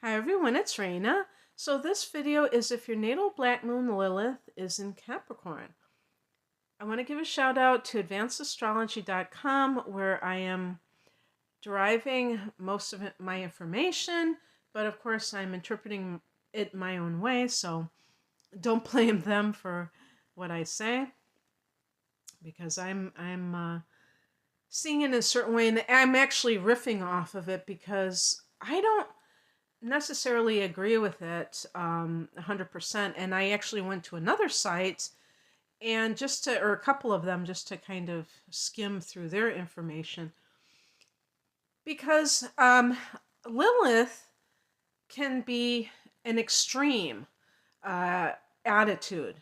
Hi everyone, it's Raina. So this video is if your natal black moon Lilith is in Capricorn. I want to give a shout out to advancedastrology.com where I am deriving most of my information, but of course I'm interpreting it my own way, so don't blame them for what I say because I'm seeing it in a certain way, and I'm actually riffing off of it because I don't necessarily agree with it 100%. And I actually went to another site and or a couple of them, just to kind of skim through their information. Because Lilith can be an extreme uh, attitude.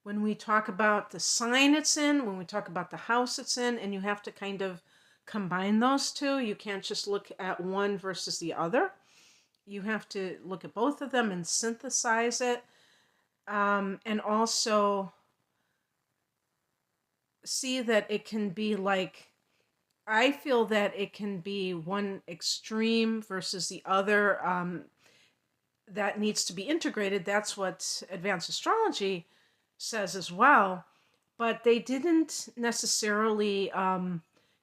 When we talk about the sign it's in, when we talk about the house it's in, and you have to kind of combine those two, you can't just look at one versus the other. You have to look at both of them and synthesize it, and also see that it can be like, I feel that it can be one extreme versus the other, that needs to be integrated. That's what advanced astrology says as well. But they didn't necessarily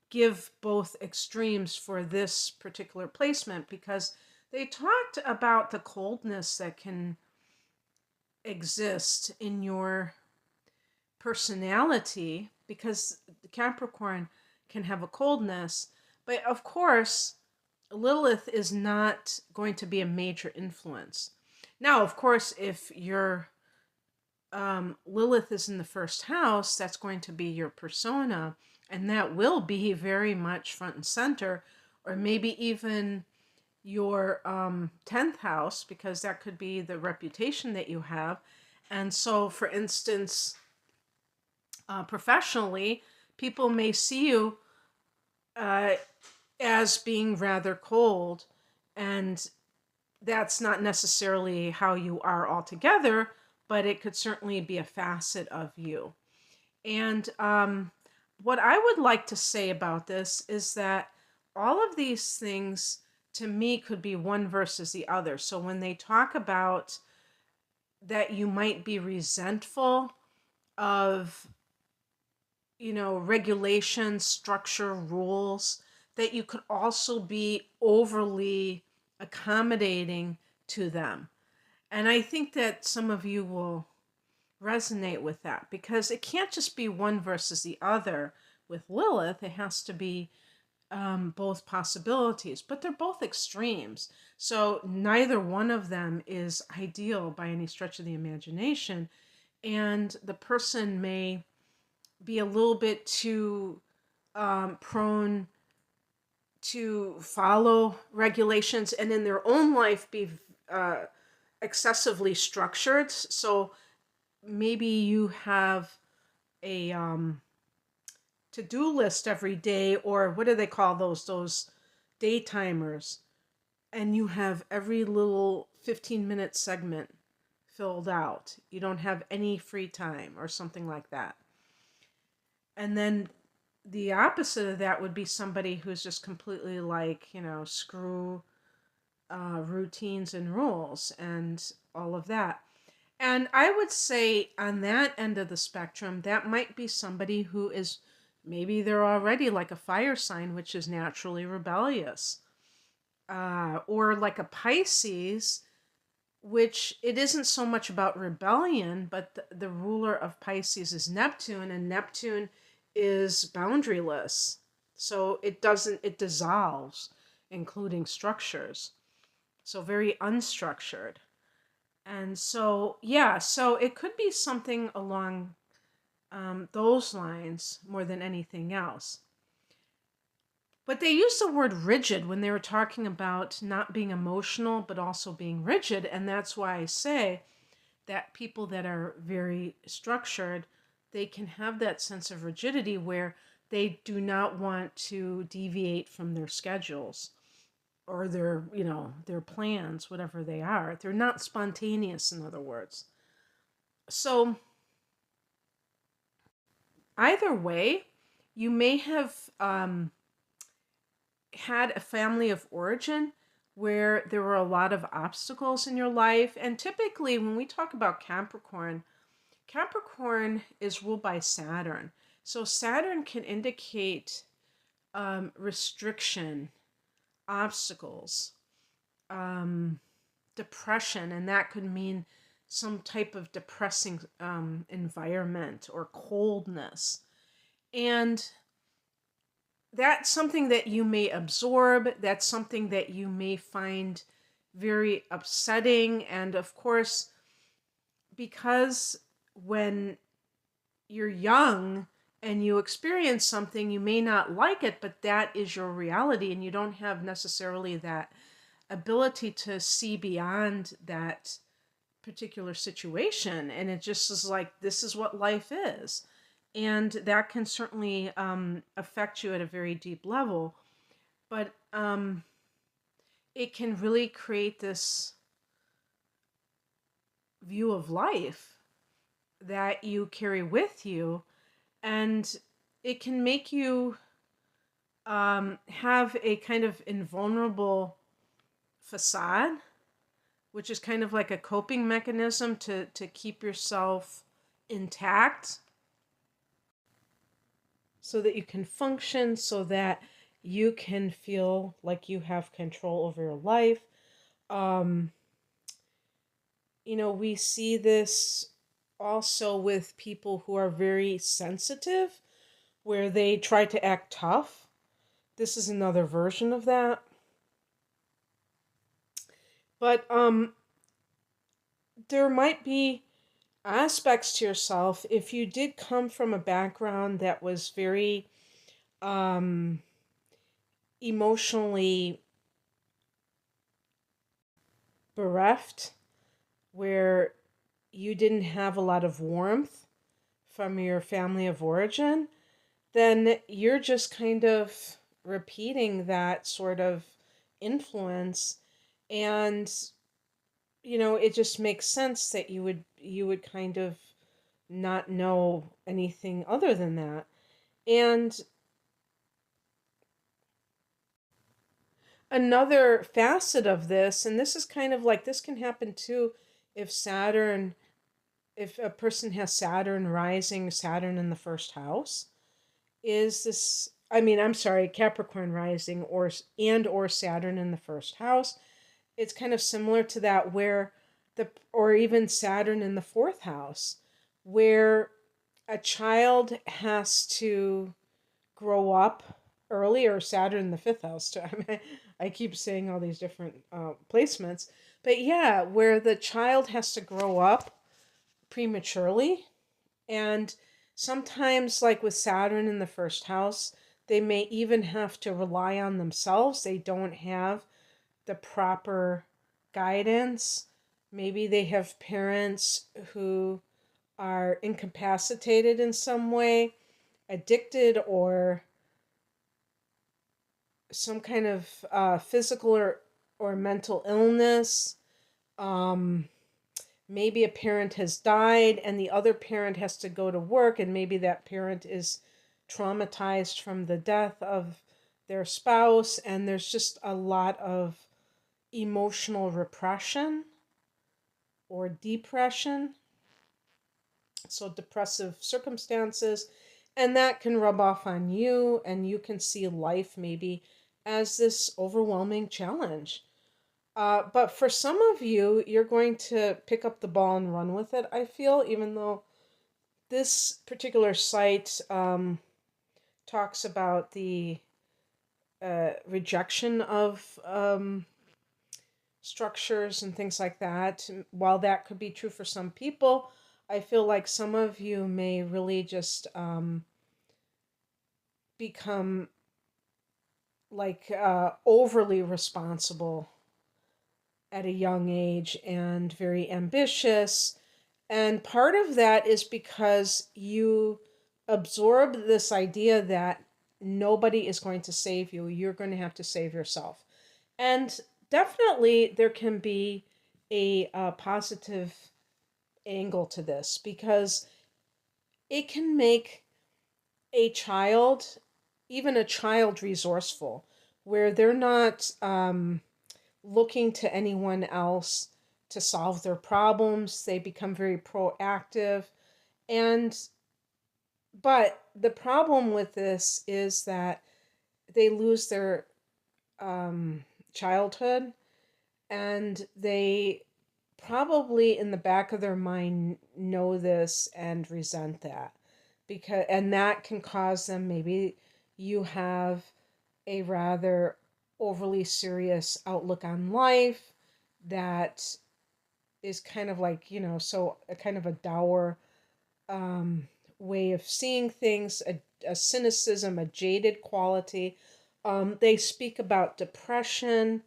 give both extremes for this particular placement because they talked about the coldness that can exist in your personality, because Capricorn can have a coldness. But of course, Lilith is not going to be a major influence. Now, of course, if your Lilith is in the first house, that's going to be your persona, and that will be very much front and center, or maybe even your 10th house, because that could be the reputation that you have. And so, for instance, professionally, people may see you uh, as being rather cold, and that's not necessarily how you are altogether, but it could certainly be a facet of you. And what I would like to say about this is that all of these things to me could be one versus the other. So when they talk about that you might be resentful of, regulations, structure, rules, that you could also be overly accommodating to them. And I think that some of you will resonate with that because it can't just be one versus the other with Lilith. It has to be both possibilities, but they're both extremes. So neither one of them is ideal by any stretch of the imagination. And the person may be a little bit too prone to follow regulations and in their own life be excessively structured. So maybe you have a to-do list every day, or what do they call those day timers, and you have every little 15-minute segment filled out. You don't have any free time or something like that. And then the opposite of that would be somebody who's just completely like, screw routines and rules and all of that. And I would say on that end of the spectrum, that might be somebody who is, maybe they're already like a fire sign, which is naturally rebellious. Or like a Pisces, which it isn't so much about rebellion, but the ruler of Pisces is Neptune, and Neptune is boundaryless. So it dissolves, including structures. So very unstructured. And so, yeah, so it could be something along those lines more than anything else. But they used the word rigid when they were talking about not being emotional, but also being rigid. And that's why I say that people that are very structured, they can have that sense of rigidity where they do not want to deviate from their schedules or their plans, whatever they are. They're not spontaneous, in other words. So either way, you may have had a family of origin where there were a lot of obstacles in your life. And typically, when we talk about Capricorn, Capricorn is ruled by Saturn. So Saturn can indicate restriction, obstacles, depression, and that could mean some type of depressing environment or coldness. And that's something that you may absorb. That's something that you may find very upsetting. And of course, because when you're young and you experience something, you may not like it, but that is your reality, and you don't have necessarily that ability to see beyond that particular situation. And it just is like, this is what life is. And that can certainly affect you at a very deep level. But it can really create this view of life that you carry with you. And it can make you have a kind of invulnerable facade, which is kind of like a coping mechanism to keep yourself intact so that you can function, so that you can feel like you have control over your life. Um, we see this also with people who are very sensitive, where they try to act tough. This is another version of that. But there might be aspects to yourself, if you did come from a background that was very emotionally bereft, where you didn't have a lot of warmth from your family of origin, then you're just kind of repeating that sort of influence. And it just makes sense that you would kind of not know anything other than that. And another facet of this, and this is kind of like, this can happen too if a person has Saturn rising, Saturn in the first house, is this, I'm sorry, Capricorn rising or Saturn in the first house. It's kind of similar to that, where or even Saturn in the fourth house, where a child has to grow up early, or Saturn in the fifth house too. I keep saying all these different placements, but yeah, where the child has to grow up prematurely. And sometimes, like with Saturn in the first house, they may even have to rely on themselves. They don't have the proper guidance. Maybe they have parents who are incapacitated in some way, addicted, or some kind of physical or mental illness. Maybe a parent has died and the other parent has to go to work, and maybe that parent is traumatized from the death of their spouse, and there's just a lot of emotional repression or depression, so depressive circumstances, and that can rub off on you, and you can see life maybe as this overwhelming challenge. But for some of you, you're going to pick up the ball and run with it, I feel, even though this particular site talks about the rejection of structures and things like that. While that could be true for some people, I feel like some of you may really just become like overly responsible at a young age and very ambitious. And part of that is because you absorb this idea that nobody is going to save you. You're going to have to save yourself. And definitely there can be a positive angle to this, because it can make a child, even a child, resourceful, where they're not looking to anyone else to solve their problems. They become very proactive. And, but the problem with this is that they lose their childhood, and they probably in the back of their mind know this and resent that, because and that can cause them, maybe you have a rather overly serious outlook on life that is kind of like, so a kind of a dour um, way of seeing things, a cynicism, a jaded quality. They speak about depression.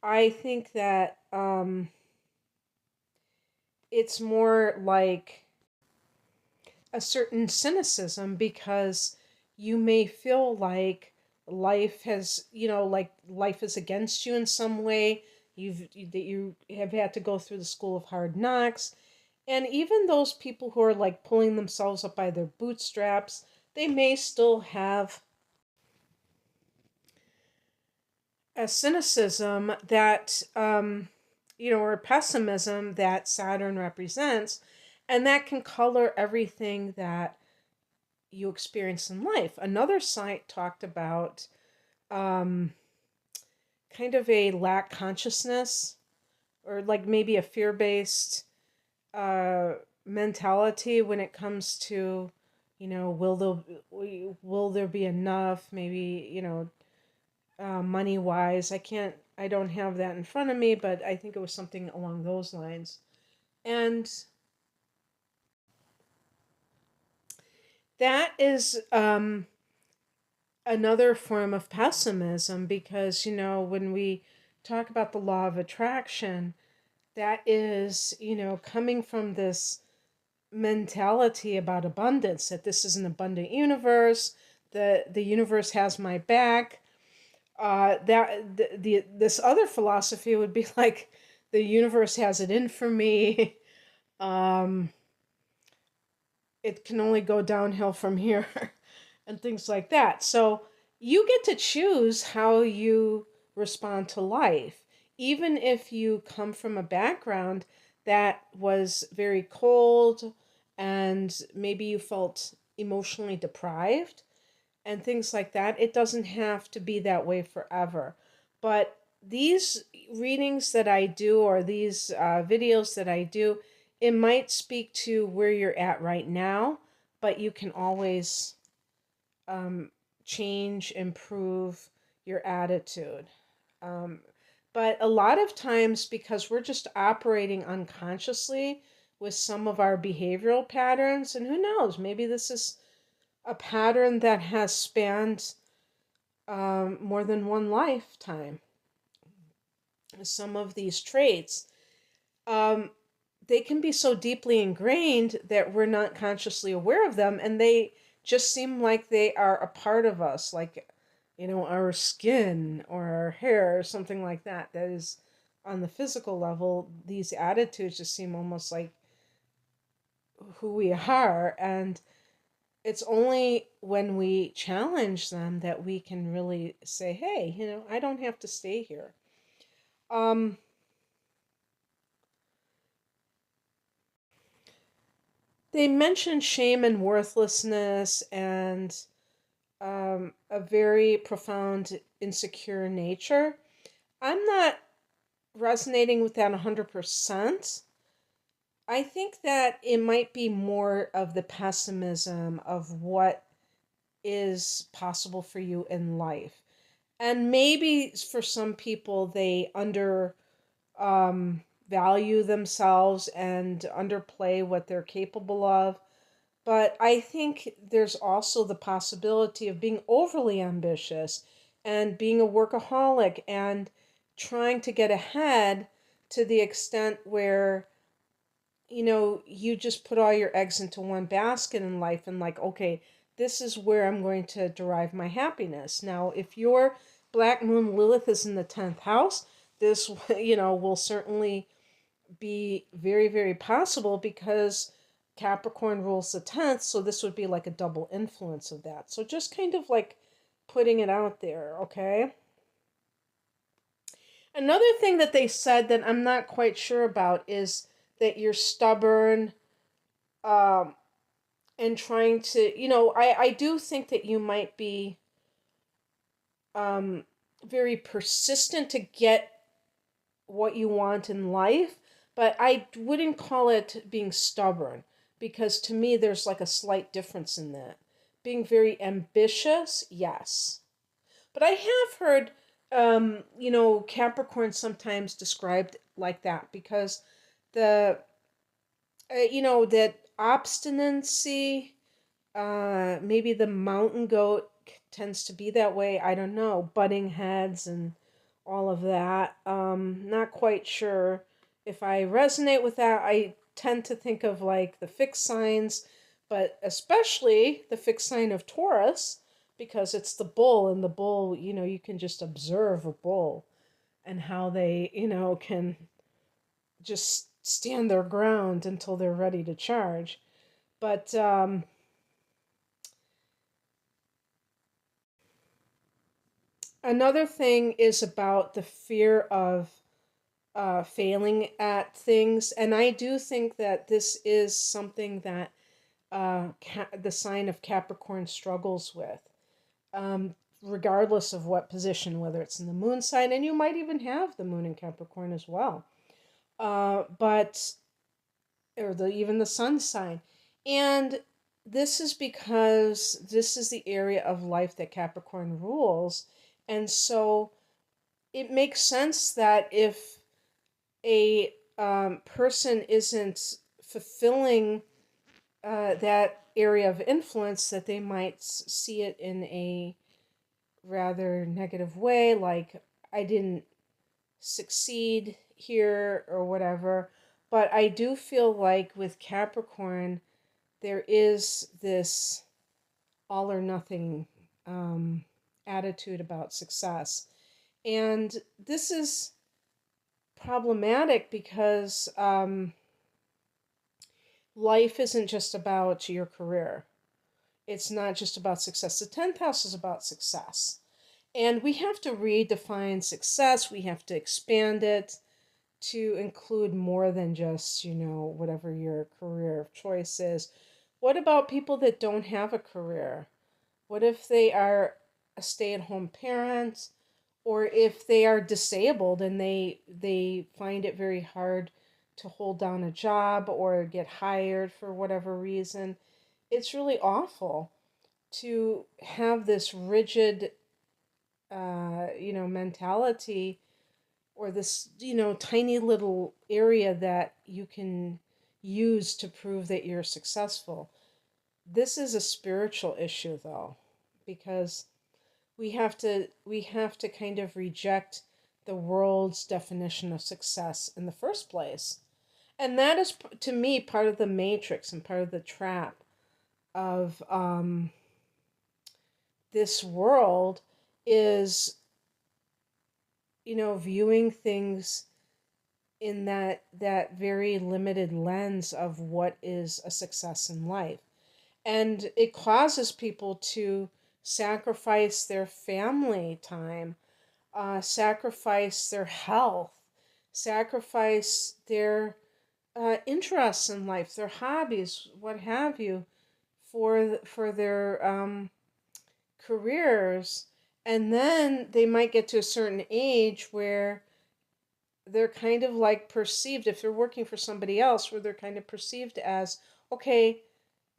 I think that it's more like a certain cynicism, because you may feel like life has, like life is against you in some way. That you have had to go through the school of hard knocks. And even those people who are like pulling themselves up by their bootstraps, they may still have a cynicism that, or pessimism that Saturn represents. And that can color everything that you experience in life. Another site talked about um, kind of a lack consciousness, or like maybe a fear based uh, mentality when it comes to, will there be enough? Maybe, money wise. I don't have that in front of me, but I think it was something along those lines. And that is another form of pessimism, because, when we talk about the law of attraction, that is, coming from this mentality about abundance, that this is an abundant universe, the universe has my back. This other philosophy would be like, the universe has it in for me. um, it can only go downhill from here. And things like that. So you get to choose how you respond to life, even if you come from a background that was very cold, and maybe you felt emotionally deprived and things like that. It doesn't have to be that way forever. But these readings that I do, or these videos that I do, it might speak to where you're at right now, but you can always um, change, improve your attitude. Um, but a lot of times, because we're just operating unconsciously with some of our behavioral patterns, and who knows, maybe this is a pattern that has spanned more than one lifetime. Some of these traits, um, they can be so deeply ingrained that we're not consciously aware of them, and they just seem like they are a part of us, like, our skin or our hair or something like that. That is, on the physical level, these attitudes just seem almost like who we are. And it's only when we challenge them that we can really say, hey, I don't have to stay here. Um, they mentioned shame and worthlessness, and a very profound insecure nature. I'm not resonating with that 100%. I think that it might be more of the pessimism of what is possible for you in life. And maybe for some people, they value themselves and underplay what they're capable of. But I think there's also the possibility of being overly ambitious and being a workaholic and trying to get ahead to the extent where, you just put all your eggs into one basket in life, and like, okay, this is where I'm going to derive my happiness. Now, if your Black Moon Lilith is in the 10th house, this, will certainly be very, very possible, because Capricorn rules the 10th, so this would be like a double influence of that. So just kind of like putting it out there, okay? Another thing that they said that I'm not quite sure about is that you're stubborn, um, and trying to, I do think that you might be um, very persistent to get what you want in life, but I wouldn't call it being stubborn, because to me there's like a slight difference in that. Being very ambitious, yes. But I have heard, Capricorn sometimes described like that, because the, that obstinacy, maybe the mountain goat tends to be that way. I don't know. Butting heads and all of that. Not quite sure if I resonate with that. I tend to think of like the fixed signs, but especially the fixed sign of Taurus, because it's the bull, and the bull, you can just observe a bull and how they, can just stand their ground until they're ready to charge. But another thing is about the fear of failing at things. And I do think that this is something that the sign of Capricorn struggles with, regardless of what position, whether it's in the moon sign, and you might even have the moon in Capricorn as well. But or even the sun sign. And this is because this is the area of life that Capricorn rules. And so it makes sense that if a person isn't fulfilling that area of influence, that they might see it in a rather negative way, like, I didn't succeed here or whatever. But I do feel like with Capricorn, there is this all or nothing attitude about success. And this is problematic because life isn't just about your career. It's not just about success. The 10th house is about success. And we have to redefine success. We have to expand it to include more than just, whatever your career of choice is. What about people that don't have a career? What if they are a stay-at-home parent, or if they are disabled and they find it very hard to hold down a job or get hired for whatever reason? It's really awful to have this rigid, mentality, or this, tiny little area that you can use to prove that you're successful. This is a spiritual issue, though, because we have to kind of reject the world's definition of success in the first place. And that is, to me, part of the matrix and part of the trap of this world, is, viewing things in that very limited lens of what is a success in life. And it causes people to sacrifice their family time, sacrifice their health, sacrifice their interests in life, their hobbies, what have you, for their careers. And then they might get to a certain age where they're kind of like perceived, if they're working for somebody else, where they're kind of perceived as, okay,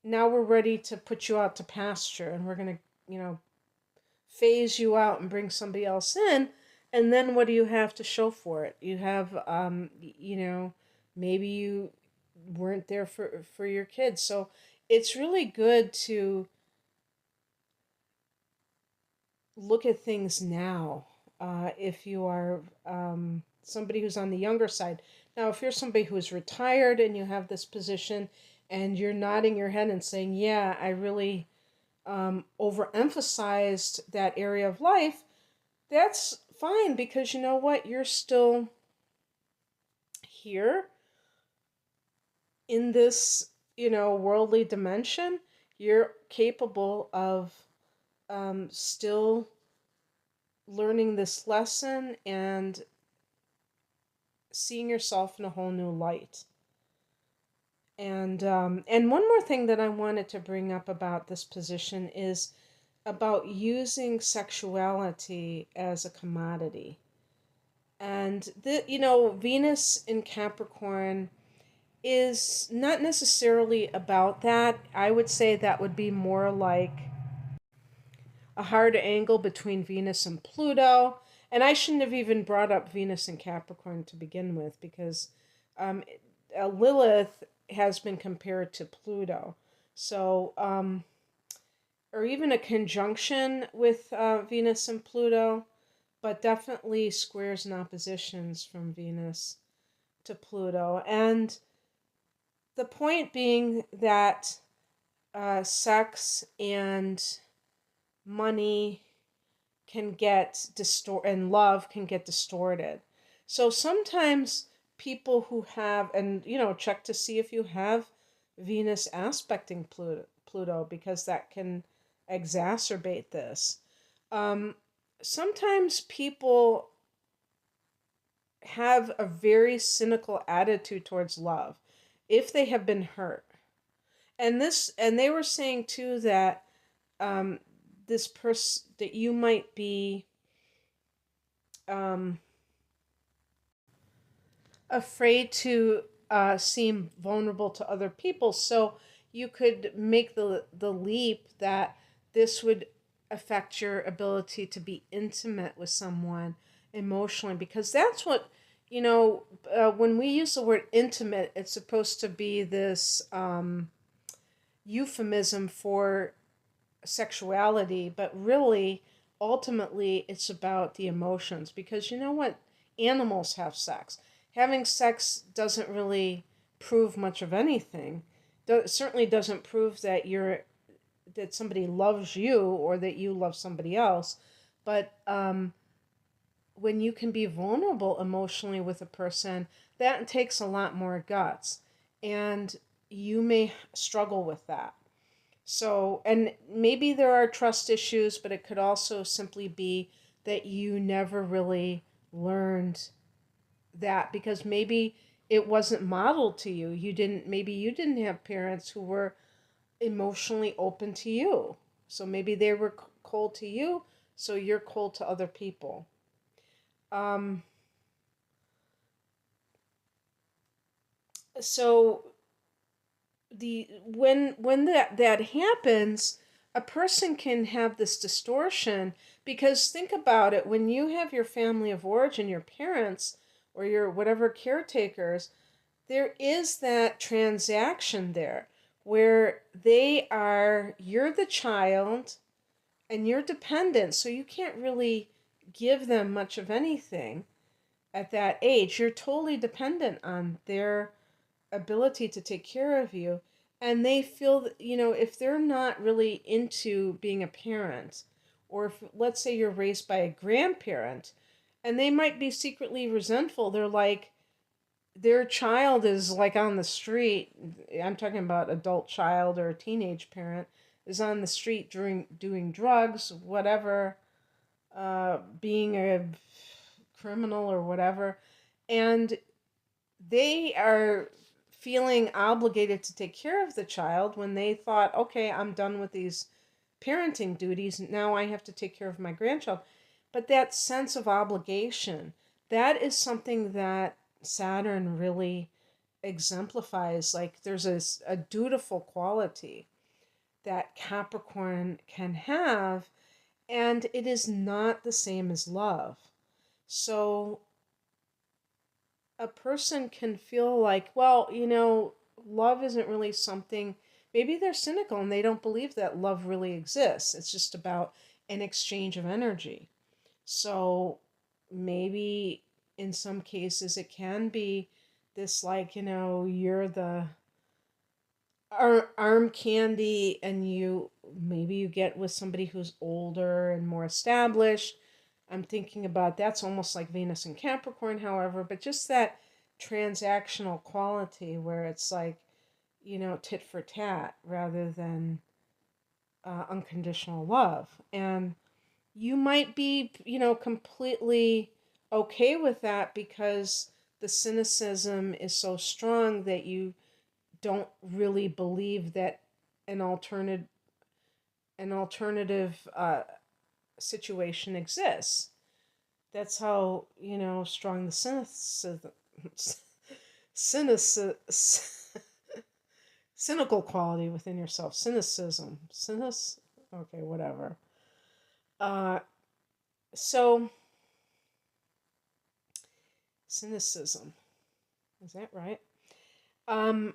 now we're ready to put you out to pasture, and we're going to, phase you out and bring somebody else in. And then what do you have to show for it? You have, maybe you weren't there for your kids. So it's really good to look at things now, if you are somebody who's on the younger side. Now, if you're somebody who is retired and you have this position and you're nodding your head and saying, yeah, I really overemphasized that area of life, that's fine, because you know what? You're still here in this, worldly dimension. You're capable of still learning this lesson and seeing yourself in a whole new light. And one more thing that I wanted to bring up about this position is about using sexuality as a commodity. And Venus in Capricorn is not necessarily about that. I would say that would be more like a hard angle between Venus and Pluto. And I shouldn't have even brought up Venus and Capricorn to begin with, because um, Lilith has been compared to Pluto. So, or even a conjunction with Venus and Pluto, but definitely squares and oppositions from Venus to Pluto. And the point being that sex and money can get and love can get distorted. So sometimes people who have, and check to see if you have Venus aspecting Pluto, because that can exacerbate this. Sometimes people have a very cynical attitude towards love if they have been hurt. And they were saying too that this person, that you might be um, afraid to seem vulnerable to other people. So you could make the leap that this would affect your ability to be intimate with someone emotionally, because that's what, when we use the word intimate, it's supposed to be this euphemism for sexuality, but really, ultimately, it's about the emotions. Because you know what? Animals have sex. Having sex doesn't really prove much of anything. It certainly doesn't prove that that somebody loves you or that you love somebody else. But when you can be vulnerable emotionally with a person, that takes a lot more guts. And you may struggle with that. So, and maybe there are trust issues, but it could also simply be that you never really learned that, because maybe it wasn't modeled to you. Maybe you didn't have parents who were emotionally open to you. So maybe they were cold to you, so you're cold to other people. Um, so when that happens, a person can have this distortion, because think about it: when you have your family of origin, your parents or your whatever caretakers, there is that transaction there where you're the child and you're dependent, so you can't really give them much of anything at that age. You're totally dependent on their ability to take care of you. And they feel that, if they're not really into being a parent, or if, let's say, you're raised by a grandparent, and they might be secretly resentful. They're like, their child is like on the street. I'm talking about adult child or a teenage parent is on the street doing drugs, whatever, being a criminal or whatever. And they are feeling obligated to take care of the child when they thought, okay, I'm done with these parenting duties. Now I have to take care of my grandchild. But that sense of obligation, that is something that Saturn really exemplifies. Like, there's a dutiful quality that Capricorn can have, and it is not the same as love. So a person can feel like, well, love isn't really something. Maybe they're cynical and they don't believe that love really exists. It's just about an exchange of energy. So maybe in some cases it can be this, like, you're the arm candy, and maybe you get with somebody who's older and more established. I'm thinking about, that's almost like Venus and Capricorn, however, but just that transactional quality where it's like, tit for tat rather than unconditional love. And you might be, completely okay with that, because the cynicism is so strong that you don't really believe that an alternative situation exists. That's how, strong the cynicism, cynical quality within yourself. Okay, whatever. Uh, so cynicism, is that right? Um,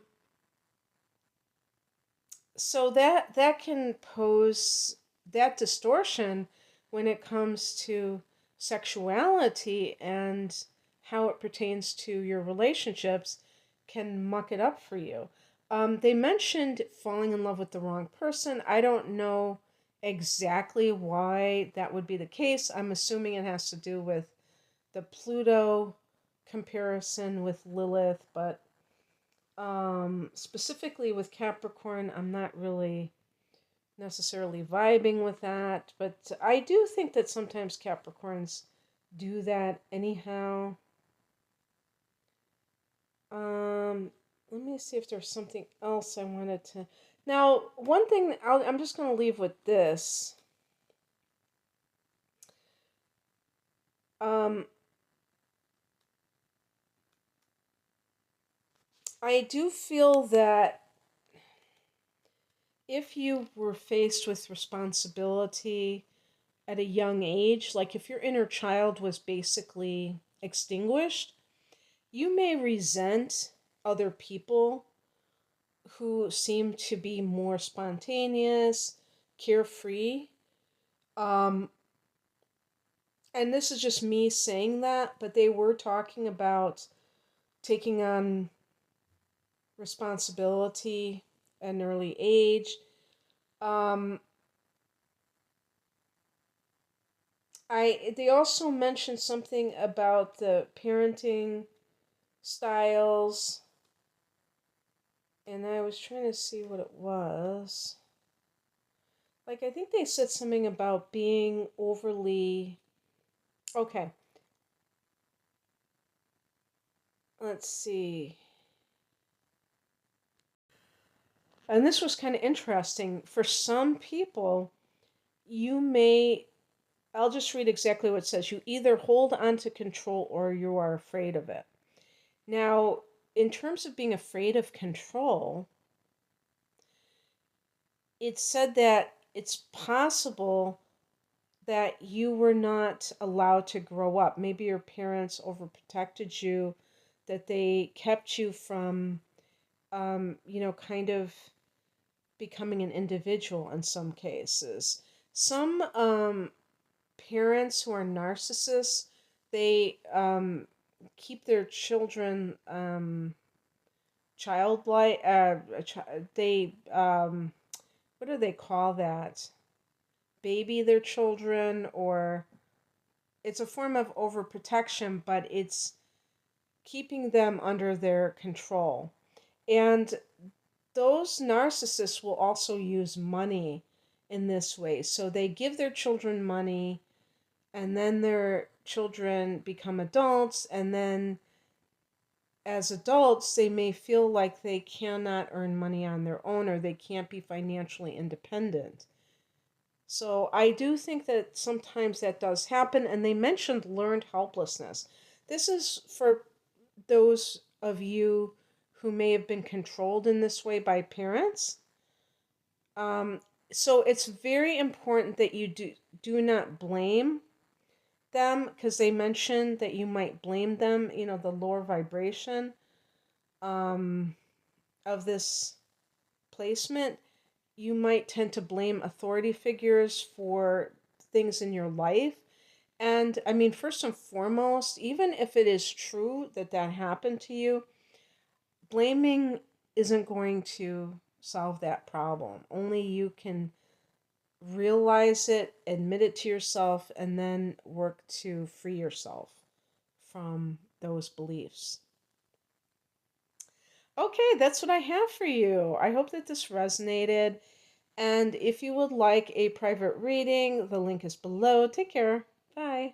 so that can pose that distortion when it comes to sexuality and how it pertains to your relationships can muck it up for you. They mentioned falling in love with the wrong person. I don't know exactly why that would be the case. I'm assuming it has to do with the Pluto comparison with Lilith, but specifically with Capricorn, I'm not really necessarily vibing with that, but I do think that sometimes Capricorns do that anyhow. Let me see if there's something else I wanted to. Now, one thing I'm just going to leave with this. Um, I do feel that if you were faced with responsibility at a young age, like if your inner child was basically extinguished, you may resent other people who seem to be more spontaneous, carefree. Um, and this is just me saying that, but they were talking about taking on responsibility at an early age. Um, they also mentioned something about the parenting styles, and I was trying to see what it was. Like, I think they said something about being overly. Okay, let's see. And this was kind of interesting. For some people, you may. I'll just read exactly what it says. You either hold on to control or you are afraid of it. Now, in terms of being afraid of control, it said that it's possible that you were not allowed to grow up. Maybe your parents overprotected you, that they kept you from, kind of becoming an individual in some cases. Some parents who are narcissists, they keep their children childlike. They what do they call that? Baby their children, or it's a form of overprotection, but it's keeping them under their control. And those narcissists will also use money in this way. So they give their children money, and then their children become adults, and then as adults, they may feel like they cannot earn money on their own or they can't be financially independent. So I do think that sometimes that does happen, and they mentioned learned helplessness. This is for those of you who may have been controlled in this way by parents. Um, so it's very important that you do not blame them, because they mentioned that you might blame them, the lower vibration um, of this placement. You might tend to blame authority figures for things in your life. And I mean, first and foremost, even if it is true that that happened to you, blaming isn't going to solve that problem. Only you can realize it, admit it to yourself, and then work to free yourself from those beliefs. Okay, that's what I have for you. I hope that this resonated. And if you would like a private reading, the link is below. Take care. Bye.